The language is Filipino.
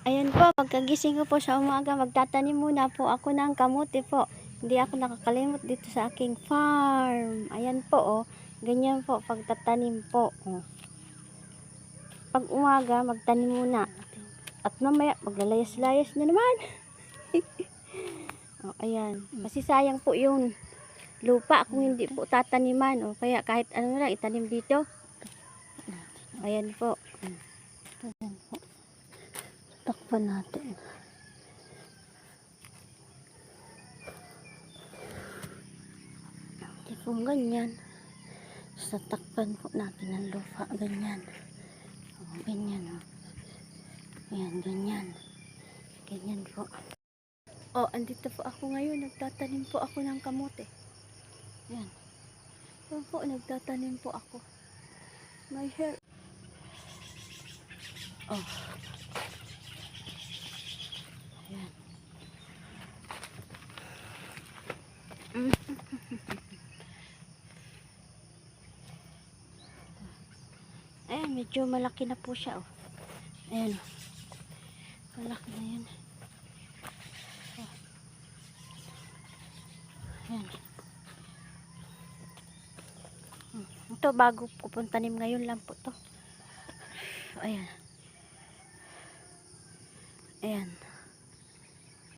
Ayan po, pagkagising ko po sa umaga, magtatanim muna po ako ng kamote po. Hindi ako nakakalimot dito sa aking farm. Ayan po, oh. Ganyan po, pagtatanim po. Oh. Pag umaga, magtanim muna. At mamaya, maglalayas-layas na naman. Oh, ayan. Kasi sayang po yung lupa kung hindi po tataniman. Oh. Kaya kahit ano lang, itanim dito. Ayan po. Ayan po. Takpan natin. Hindi po ganyan. Sa takpan po natin ang lupa. Ganyan. O, ganyan. O. Ayan, ganyan. Ganyan po. O, andito po ako ngayon. Nagtatanim po ako ng kamote. Ayan. Ayan po, nagtatanim po ako. My hair. Oh. Ayan. Ayan, medyo malaki na po siya. Oh. Ayan. Malaki na yan. Oh. Ayan. Ito, bago ko pong tanim ngayon lang po to. Ayan. Ayan.